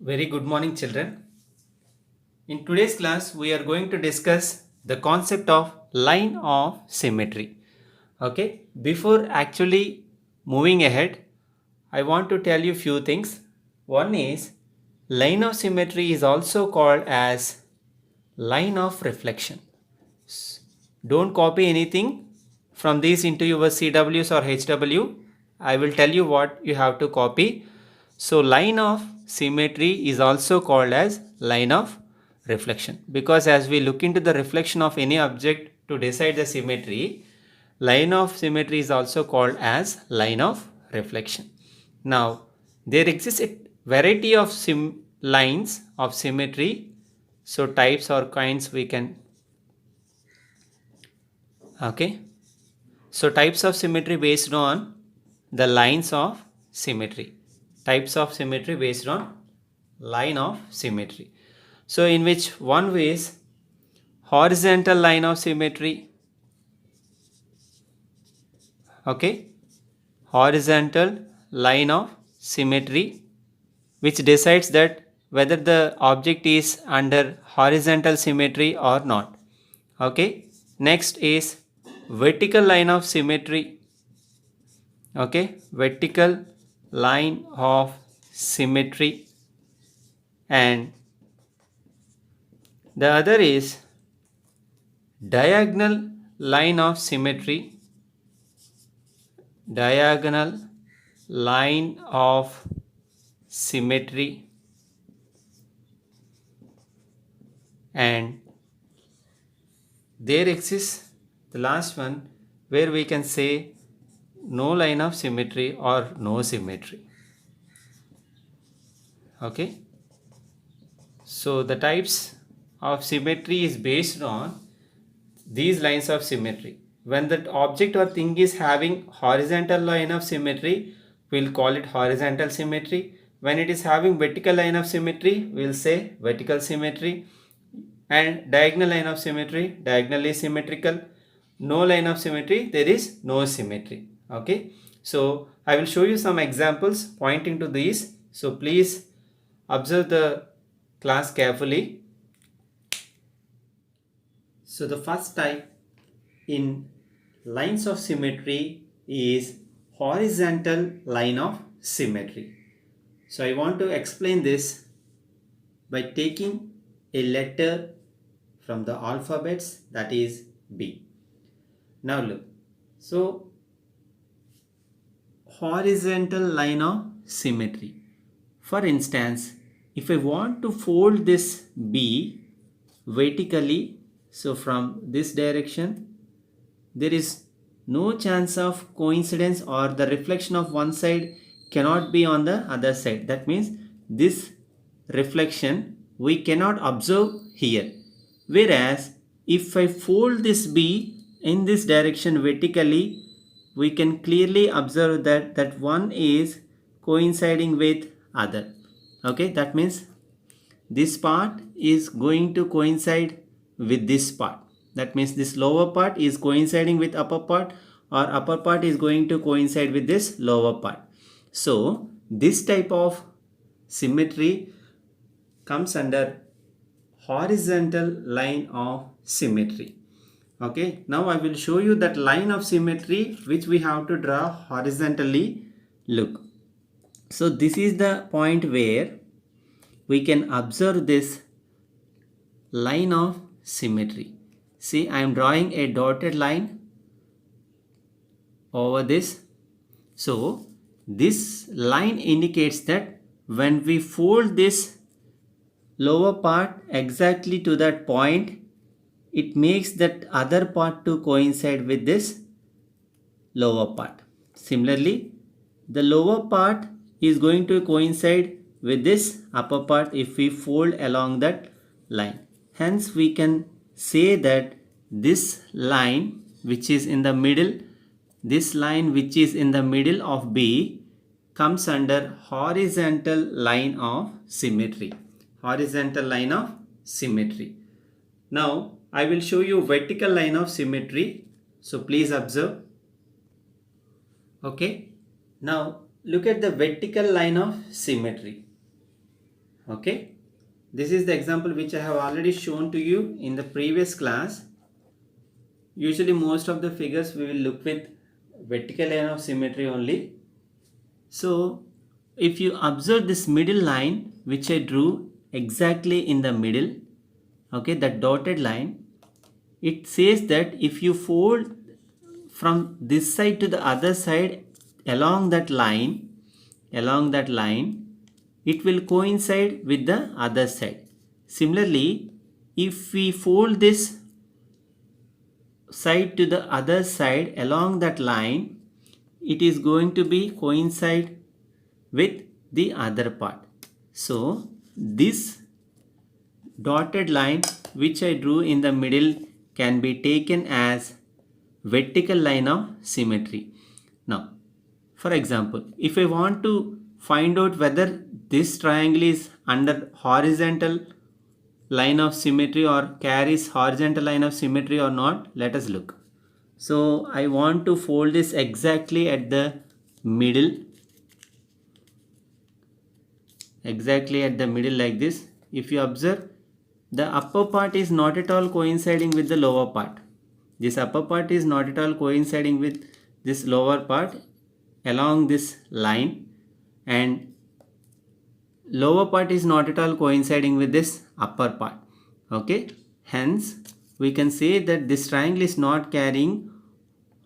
Very good morning, children. In today's class, we are going to discuss the concept of line of symmetry. Okay, before actually moving ahead, I want to tell you few things. One is line of symmetry is also called as line of reflection. Don't copy anything from these into your CWs or HW. I will tell you what you have to copy. So line of symmetry is also called as line of reflection, because as we look into the reflection of any object to decide the symmetry, line of symmetry is also called as line of reflection. Now there exists a variety of lines of symmetry. So types or kinds we can. Okay, so types of symmetry based on the lines of symmetry. Types of symmetry based on line of symmetry. So in which one way is horizontal line of symmetry. Okay, horizontal line of symmetry, which decides that whether the object is under horizontal symmetry or not. Okay, next is vertical line of symmetry. Okay, vertical line of symmetry, and the other is diagonal line of symmetry. Diagonal line of symmetry, and there exists the last one where we can say no line of symmetry or no symmetry. Okay, so the types of symmetry is based on these lines of symmetry. When the object or thing is having horizontal line of symmetry, we'll call it horizontal symmetry. When it is having vertical line of symmetry, we'll say vertical symmetry. And diagonal line of symmetry, diagonally symmetrical. No line of symmetry, there is no symmetry. Okay, so I will show you some examples pointing to these. So please observe the class carefully. So the first type in lines of symmetry is horizontal line of symmetry. So I want to explain this by taking a letter from the alphabets, that is B. Now look, so horizontal line of symmetry. For instance, if I want to fold this B vertically, so from this direction, there is no chance of coincidence, or the reflection of one side cannot be on the other side. That means this reflection we cannot observe here. Whereas if I fold this B in this direction vertically, we can clearly observe that one is coinciding with other. Okay, that means this part is going to coincide with this part. That means this lower part is coinciding with upper part, or upper part is going to coincide with this lower part. So this type of symmetry comes under horizontal line of symmetry. Okay, now I will show you that line of symmetry which we have to draw horizontally. Look, so this is the point where we can observe this line of symmetry. See, I am drawing a dotted line over this. So this line indicates that when we fold this lower part exactly to that point, it makes that other part to coincide with this lower part. Similarly, the lower part is going to coincide with this upper part if we fold along that line. Hence we can say that this line which is in the middle, this line which is in the middle of B comes under horizontal line of symmetry. Horizontal line of symmetry. Now I will show you vertical line of symmetry. So please observe. Okay, now look at the vertical line of symmetry. Okay, this is the example which I have already shown to you in the previous class. Usually most of the figures we will look with vertical line of symmetry only. So if you observe this middle line which I drew exactly in the middle, okay, that dotted line, it says that if you fold from this side to the other side along that line, it will coincide with the other side. Similarly, if we fold this side to the other side along that line, it is going to be coincide with the other part. So this dotted line which I drew in the middle can be taken as vertical line of symmetry. Now, for example, if I want to find out whether this triangle is under horizontal line of symmetry or carries horizontal line of symmetry or not, let us look. So I want to fold this exactly at the middle, like this. If you observe, the upper part is not at all coinciding with the lower part. This upper part is not at all coinciding with this lower part along this line, and lower part is not at all coinciding with this upper part. Okay, hence we can say that this triangle is not carrying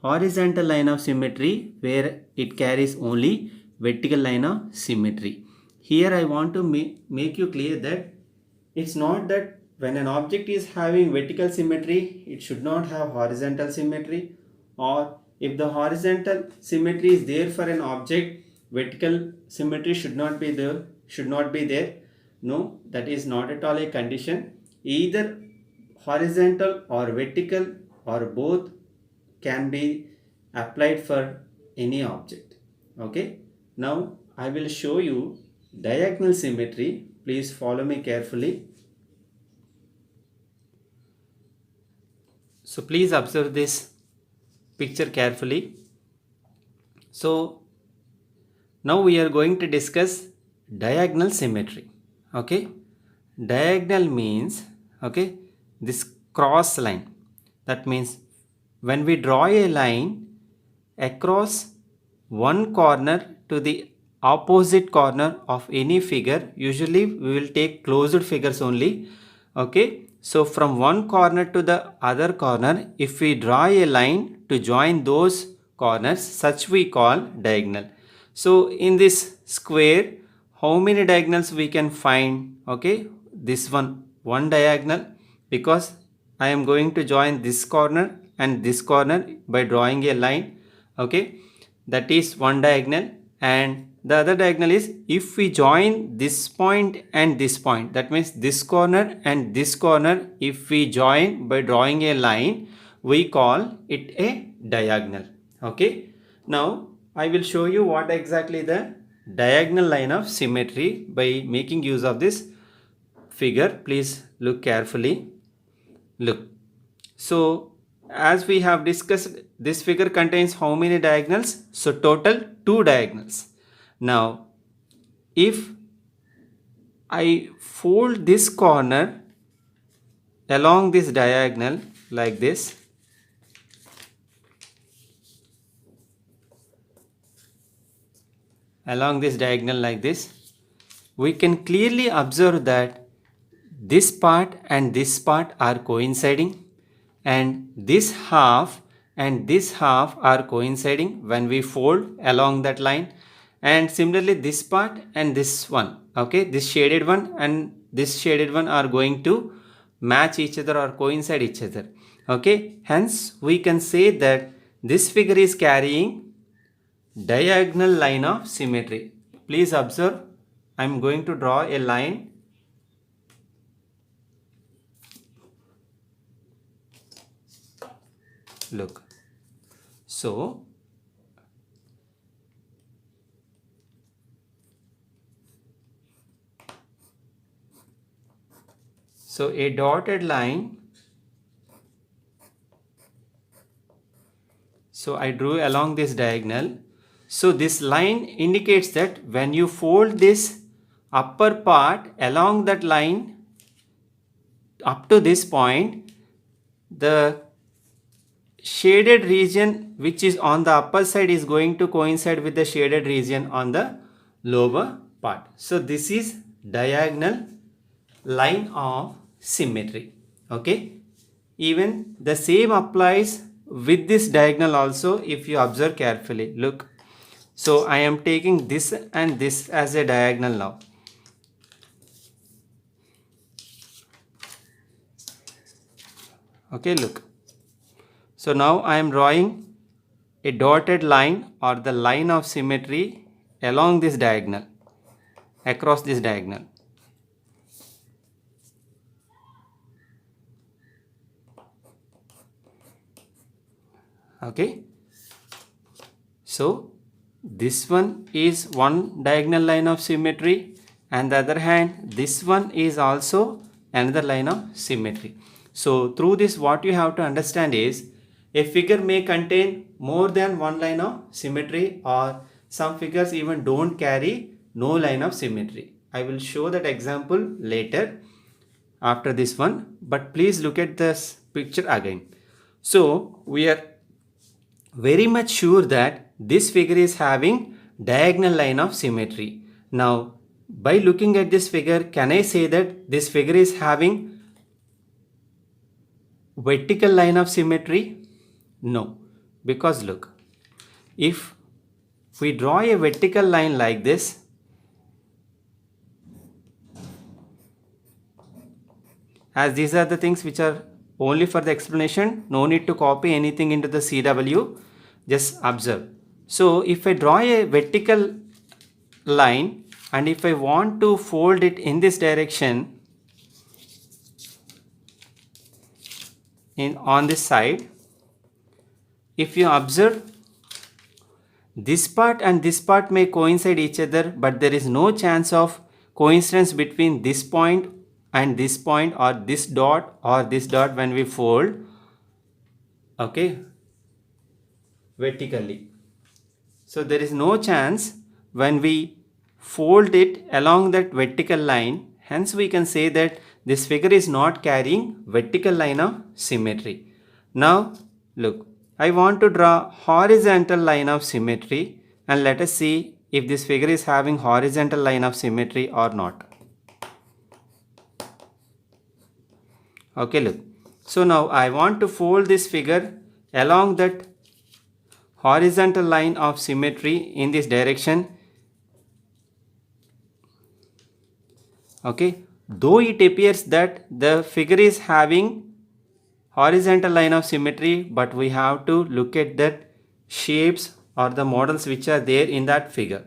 horizontal line of symmetry, where it carries only vertical line of symmetry. Here I want to make you clear that it's not that when an object is having vertical symmetry, it should not have horizontal symmetry, or if the horizontal symmetry is there for an object, vertical symmetry should not be there. No, that is not at all a condition. Either horizontal or vertical or both can be applied for any object. Okay, now I will show you diagonal symmetry. Please follow me carefully. So please observe this picture carefully. So now we are going to discuss diagonal symmetry. Okay, diagonal means, okay, this cross line. That means when we draw a line across one corner to the opposite corner of any figure, usually we will take closed figures only. Okay, so from one corner to the other corner, if we draw a line to join those corners, such we call diagonal. So in this square, how many diagonals we can find? Okay, this one diagonal, because I am going to join this corner and this corner by drawing a line. Okay, that is one diagonal. And the other diagonal is if we join this point and this point, that means this corner and this corner, if we join by drawing a line, we call it a diagonal. Okay, now I will show you what exactly the diagonal line of symmetry by making use of this figure. Please look carefully. Look, so as we have discussed, this figure contains how many diagonals? So total 2 diagonals. Now if I fold this corner along this diagonal like this, we can clearly observe that this part and this part are coinciding, and this half and this half are coinciding when we fold along that line. And similarly this part and this one, okay, this shaded one and this shaded one are going to match each other or coincide each other. Okay, hence we can say that this figure is carrying diagonal line of symmetry. Please observe, I am going to draw a line. Look, so a dotted line, so I drew along this diagonal. So this line indicates that when you fold this upper part along that line up to this point, the shaded region which is on the upper side is going to coincide with the shaded region on the lower part. So this is diagonal line of symmetry. Okay, even the same applies with this diagonal also. If you observe carefully, look, so I am taking this and this as a diagonal now. Okay, look, so now I am drawing a dotted line or the line of symmetry along this diagonal, across this diagonal. Okay, so this one is one diagonal line of symmetry, and the other hand this one is also another line of symmetry. So through this, what you have to understand is a figure may contain more than one line of symmetry, or some figures even don't carry no line of symmetry. I will show that example later after this one, but please look at this picture again. So we are very much sure that this figure is having diagonal line of symmetry. Now by looking at this figure, can I say that this figure is having vertical line of symmetry? No, because look, if we draw a vertical line like this, as these are the things which are only for the explanation, no need to copy anything into the CW, just observe. So if I draw a vertical line and if I want to fold it in this direction, on this side, if you observe, this part and this part may coincide each other, but there is no chance of coincidence between this point and this point, or this dot when we fold, okay, vertically. So there is no chance when we fold it along that vertical line. Hence we can say that this figure is not carrying vertical line of symmetry. Now look, I want to draw horizontal line of symmetry, and let us see if this figure is having horizontal line of symmetry or not. Okay, look, so now I want to fold this figure along that horizontal line of symmetry in this direction. Okay, though it appears that the figure is having horizontal line of symmetry, but we have to look at that shapes or the models which are there in that figure.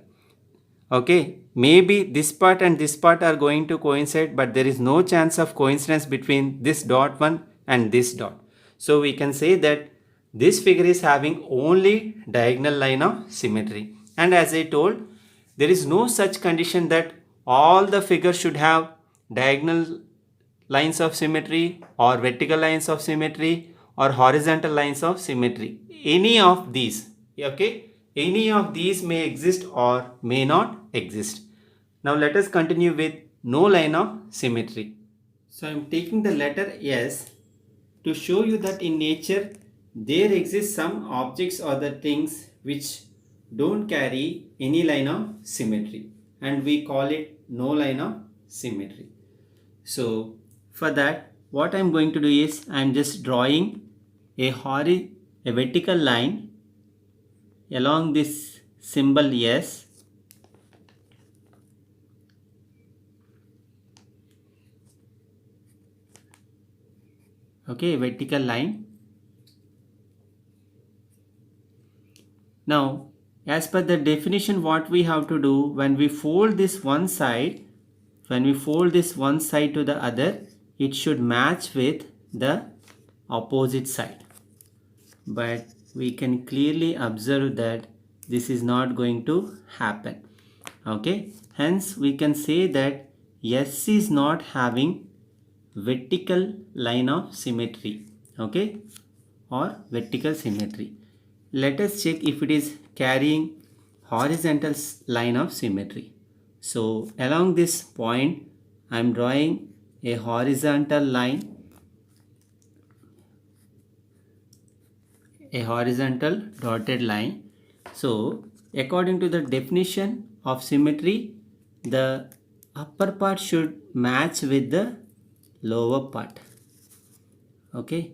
Okay, maybe this part and this part are going to coincide, but there is no chance of coincidence between this dot one and this dot. So we can say that this figure is having only diagonal line of symmetry. And as I told, there is no such condition that all the figures should have diagonal lines of symmetry or vertical lines of symmetry or horizontal lines of symmetry. Any of these, okay, any of these may exist or may not exist. Now let us continue with no line of symmetry. So I am taking the letter S to show you that in nature there exist some objects or the things which don't carry any line of symmetry, and we call it no line of symmetry. So for that, what I am going to do is I am just drawing a vertical line along this symbol S. Okay, vertical line. Now, as per the definition, what we have to do, when we fold this one side, to the other, it should match with the opposite side. But we can clearly observe that this is not going to happen. Okay, hence we can say that S is not having vertical line of symmetry, okay, or vertical symmetry. Let us check if it is carrying horizontal line of symmetry. So along this point I am drawing a horizontal line, a horizontal dotted line. So according to the definition of symmetry, the upper part should match with the lower part. Okay,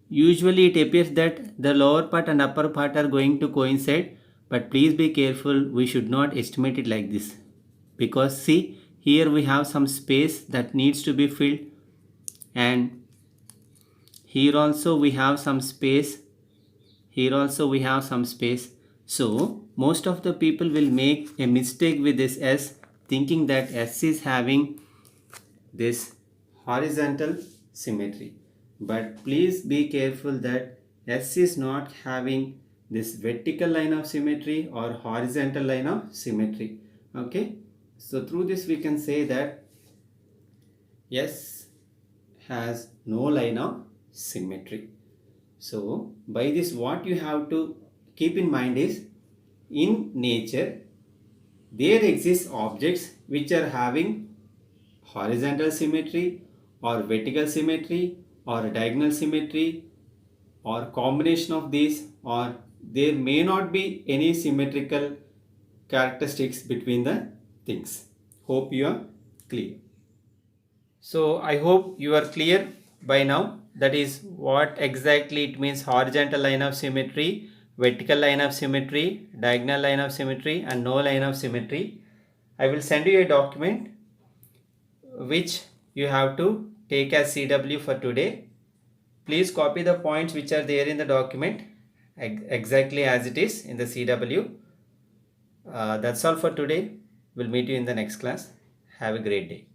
usually it appears that the lower part and upper part are going to coincide, but please be careful, we should not estimate it like this, because see, here we have some space that needs to be filled, and here also we have some space, here also we have some space. So most of the people will make a mistake with this S, thinking that S is having this horizontal symmetry, but please be careful that S is not having this vertical line of symmetry or horizontal line of symmetry. Okay, so through this we can say that S has no line of symmetry. So by this what you have to keep in mind is, in nature there exist objects which are having horizontal symmetry or vertical symmetry or diagonal symmetry or combination of these, or there may not be any symmetrical characteristics between the things. Hope you are clear. So I hope you are clear by now. That is what exactly it means: horizontal line of symmetry, vertical line of symmetry, diagonal line of symmetry, and no line of symmetry. I will send you a document which you have to take as CW for today. Please copy the points which are there in the document exactly as it is in the CW. That's all for today. We'll meet you in the next class. Have a great day.